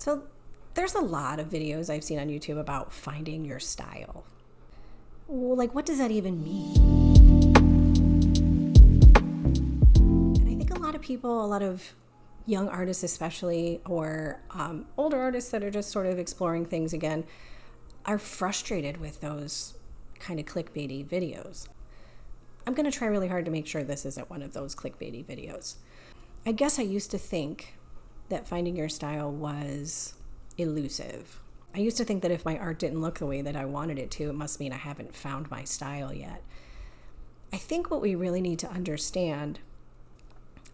So there's a lot of videos I've seen on YouTube about finding your style. Well, like, what does that even mean? And I think a lot of people, a lot of young artists especially, or older artists that are just sort of exploring things again, are frustrated with those kind of clickbaity videos. I'm going to try really hard to make sure this isn't one of those clickbaity videos. I guess I used to think that finding your style was elusive. I used to think that if my art didn't look the way that I wanted it to, it must mean I haven't found my style yet. I think what we really need to understand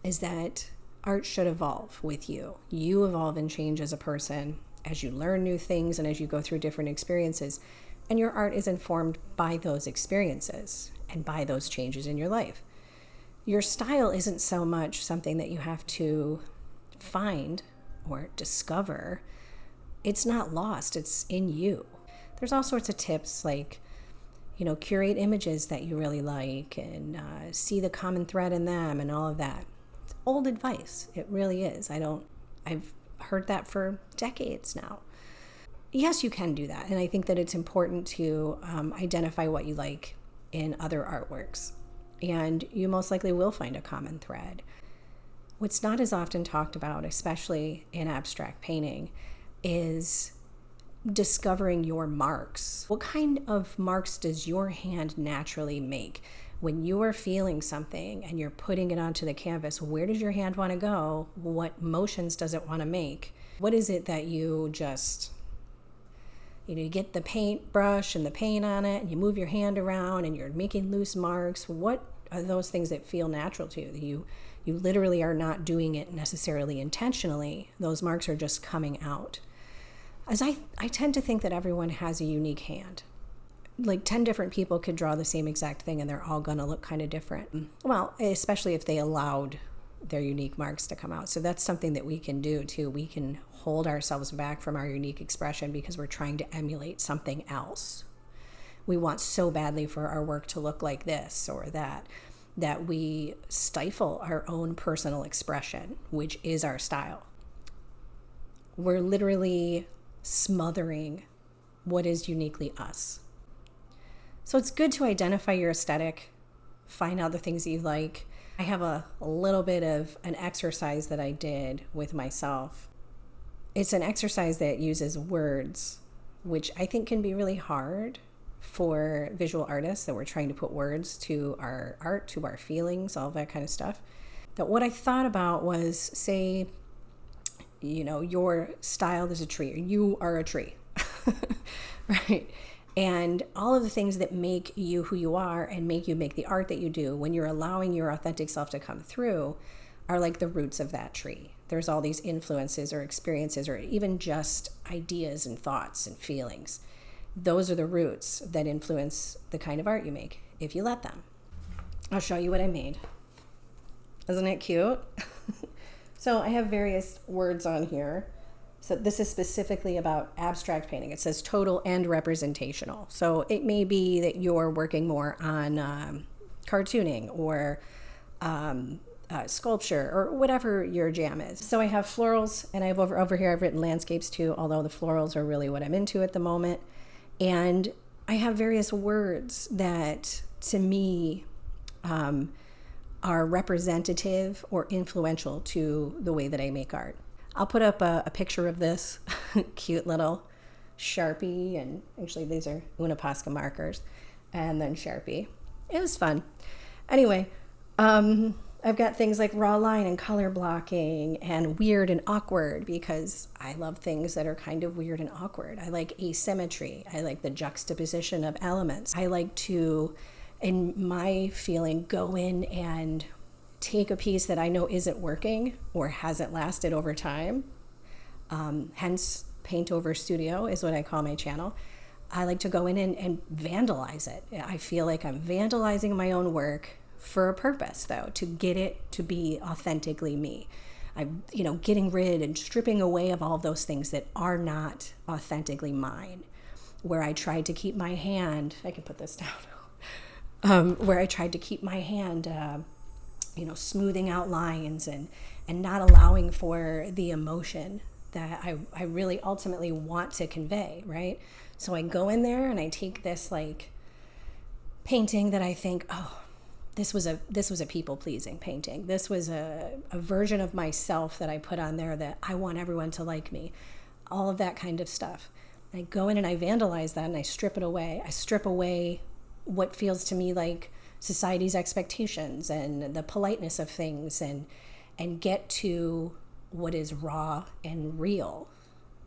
is that art should evolve with you. You evolve and change as a person as you learn new things and as you go through different experiences. And your art is informed by those experiences and by those changes in your life. Your style isn't so much something that you have to find or discover. It's not lost, it's in you. There's all sorts of tips like, curate images that you really like and see the common thread in them and all of that. It's old advice, it really is. I've heard that for decades now. Yes, you can do that. And I think that it's important to identify what you like in other artworks. And you most likely will find a common thread. What's not as often talked about, especially in abstract painting, is discovering your marks. What kind of marks does your hand naturally make? When you are feeling something and you're putting it onto the canvas, where does your hand want to go? What motions does it want to make? What is it that you just, you get the paintbrush and the paint on it and you move your hand around and you're making loose marks? What are those things that feel natural to you? You literally are not doing it necessarily intentionally. Those marks are just coming out. As I tend to think that everyone has a unique hand. Like 10 different people could draw the same exact thing and they're all going to look kind of different. Well, especially if they allowed their unique marks to come out. So that's something that we can do too. We can hold ourselves back from our unique expression because we're trying to emulate something else. We want so badly for our work to look like this or that we stifle our own personal expression, which is our style. We're literally smothering what is uniquely us. So it's good to identify your aesthetic, find out the things that you like. I have a little bit of an exercise that I did with myself. It's an exercise that uses words, which I think can be really hard for visual artists, that we're trying to put words to our art, to our feelings, all that kind of stuff. But what I thought about was, say, your style is a tree, or you are a tree, right? And all of the things that make you who you are and make you make the art that you do, when you're allowing your authentic self to come through, are like the roots of that tree. There's all these influences or experiences or even just ideas and thoughts and feelings. Those are the roots that influence the kind of art you make, if you let them. I'll show you what I made. Isn't it cute? So I have various words on here. So this is specifically about abstract painting. It says total and representational. So it may be that you're working more on cartooning or sculpture or whatever your jam is. So I have florals, and I have over here I've written landscapes too, although the florals are really what I'm into at the moment. And I have various words that to me are representative or influential to the way that I make art. I'll put up a picture of this cute little Sharpie, and actually these are Una Posca markers, and then Sharpie. It was fun. Anyway, I've got things like raw line and color blocking and weird and awkward, because I love things that are kind of weird and awkward. I like asymmetry. I like the juxtaposition of elements. I like to, in my feeling, go in and take a piece that I know isn't working or hasn't lasted over time. Hence, Paint Over Studio is what I call my channel. I like to go in and vandalize it. I feel like I'm vandalizing my own work for a purpose, though, to get it to be authentically me. I'm, getting rid and stripping away of all those things that are not authentically mine. Where I tried to keep my hand, I can put this down, where I tried to keep my hand smoothing out lines and not allowing for the emotion that I really ultimately want to convey, right? So I go in there and I take this like painting that I think, oh, this was a people-pleasing painting. This was a version of myself that I put on there that I want everyone to like me. All of that kind of stuff. I go in and I vandalize that and I strip it away. I strip away what feels to me like society's expectations and the politeness of things, and get to what is raw and real.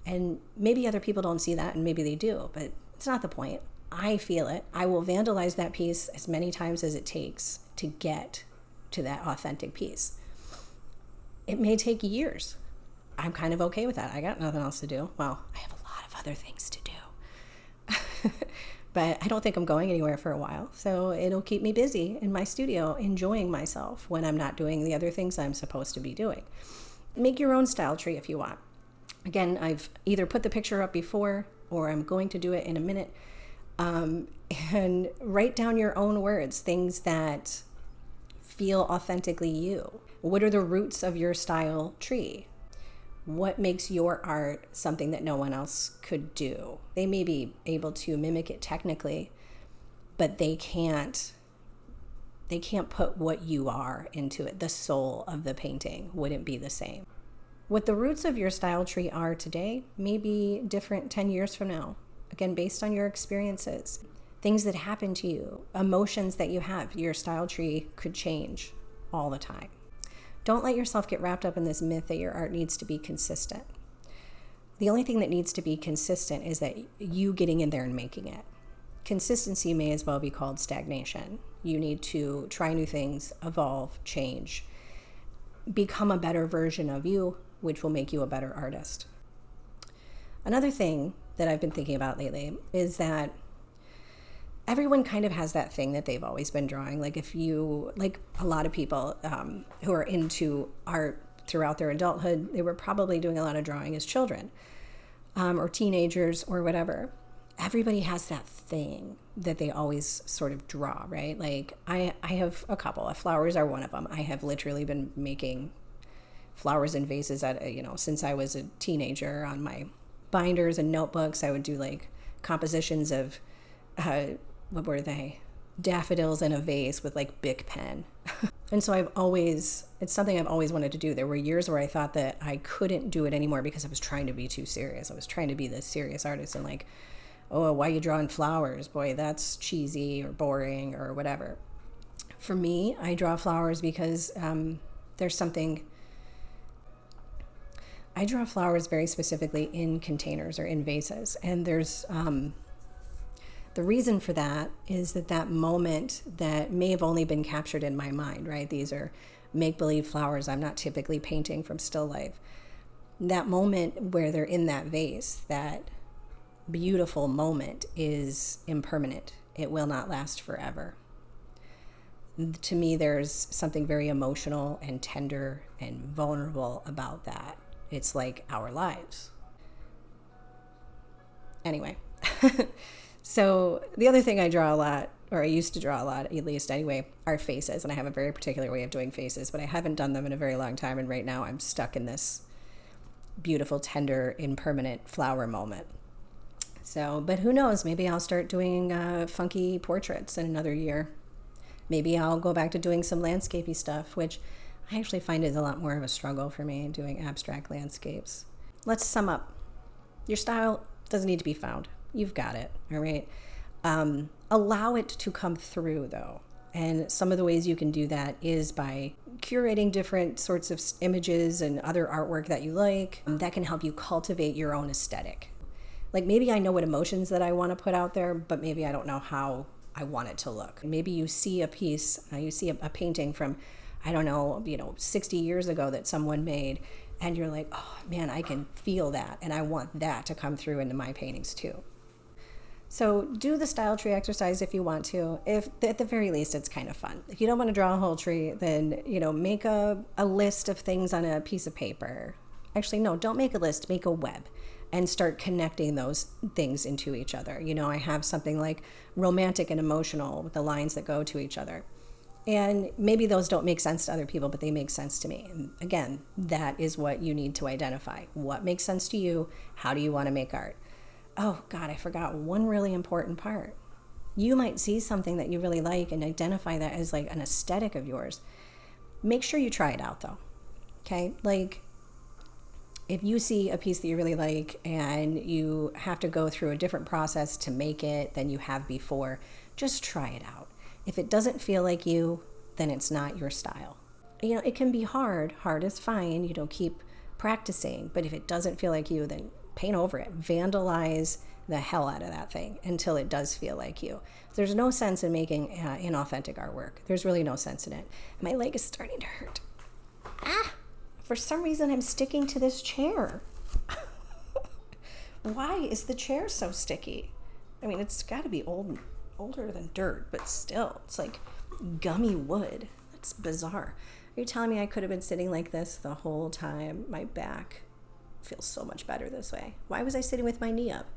And maybe other people don't see that, and maybe they do, but it's not the point. I feel it. I will vandalize that piece as many times as it takes to get to that authentic piece. It may take years. I'm kind of okay with that. I got nothing else to do. Well, I have a lot of other things to do. But I don't think I'm going anywhere for a while. So it'll keep me busy in my studio, enjoying myself when I'm not doing the other things I'm supposed to be doing. Make your own style tree if you want. Again, I've either put the picture up before or I'm going to do it in a minute. And write down your own words, things that feel authentically you. What are the roots of your style tree? What makes your art something that no one else could do? They may be able to mimic it technically, but they can't put what you are into it. The soul of the painting wouldn't be the same. What the roots of your style tree are today may be different 10 years from now. Again, based on your experiences, things that happen to you, emotions that you have, your style tree could change all the time. Don't let yourself get wrapped up in this myth that your art needs to be consistent. The only thing that needs to be consistent is that you getting in there and making it. Consistency may as well be called stagnation. You need to try new things, evolve, change, become a better version of you, which will make you a better artist. Another thing that I've been thinking about lately is that everyone kind of has that thing that they've always been drawing. Like a lot of people who are into art throughout their adulthood, they were probably doing a lot of drawing as children or teenagers or whatever. Everybody has that thing that they always sort of draw, right? Like I have a couple. Flowers are one of them. I have literally been making flowers in vases since I was a teenager. On my binders and notebooks, I would do like compositions of what were they? Daffodils in a vase with like Bic pen. And so it's something I've always wanted to do. There were years where I thought that I couldn't do it anymore because I was trying to be too serious. I was trying to be this serious artist and like, oh, why are you drawing flowers? Boy, that's cheesy or boring or whatever. For me, I draw flowers because there's something. I draw flowers very specifically in containers or in vases. And there's the reason for that is that moment that may have only been captured in my mind, right? These are make-believe flowers. I'm not typically painting from still life. That moment where they're in that vase, that beautiful moment is impermanent. It will not last forever. To me, there's something very emotional and tender and vulnerable about that. It's like our lives. Anyway. So the other thing I draw a lot, or I used to draw a lot, at least anyway, are faces. And I have a very particular way of doing faces, but I haven't done them in a very long time. And right now I'm stuck in this beautiful, tender, impermanent flower moment. So, but who knows? Maybe I'll start doing funky portraits in another year. Maybe I'll go back to doing some landscapey stuff, which I actually find is a lot more of a struggle for me, doing abstract landscapes. Let's sum up. Your style doesn't need to be found. You've got it, all right? Allow it to come through, though. And some of the ways you can do that is by curating different sorts of images and other artwork that you like. That can help you cultivate your own aesthetic. Like maybe I know what emotions that I want to put out there, but maybe I don't know how I want it to look. Maybe you see a piece, you see a painting from, 60 years ago that someone made, and you're like, oh man, I can feel that, and I want that to come through into my paintings too. So do the style tree exercise if you want to. If at the very least, it's kind of fun. If you don't want to draw a whole tree, then, make a list of things on a piece of paper. Actually, no, don't make a list, make a web and start connecting those things into each other. I have something like romantic and emotional with the lines that go to each other. And maybe those don't make sense to other people, but they make sense to me. And again, that is what you need to identify. What makes sense to you? How do you want to make art? Oh God, I forgot one really important part. You might see something that you really like and identify that as like an aesthetic of yours. Make sure you try it out though. Okay? Like if you see a piece that you really like and you have to go through a different process to make it than you have before, just try it out. If it doesn't feel like you, then it's not your style. You know, it can be hard. Hard is fine. You don't keep practicing. But if it doesn't feel like you, then paint over it. Vandalize the hell out of that thing until it does feel like you. There's no sense in making inauthentic artwork. There's really no sense in it. My leg is starting to hurt. For some reason, I'm sticking to this chair. Why is the chair so sticky? I mean, it's got to be older than dirt, but still, it's like gummy wood. That's bizarre. Are you telling me I could have been sitting like this the whole time? My back feels so much better this way. Why was I sitting with my knee up?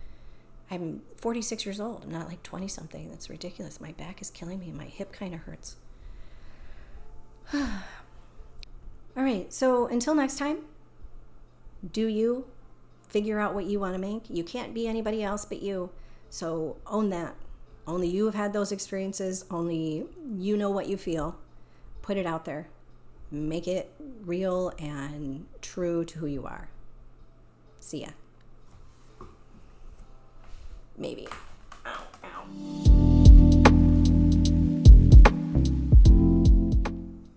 I'm 46 years old. I'm not like 20 something. That's ridiculous. My back is killing me. My hip kind of hurts. All right, so until next time, do you figure out what you want to make? You can't be anybody else but you, so own that. Only you have had those experiences. Only you know what you feel. Put it out there. Make it real and true to who you are. See ya. Maybe. Ow, ow.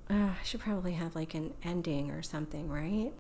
I should probably have like an ending or something, right?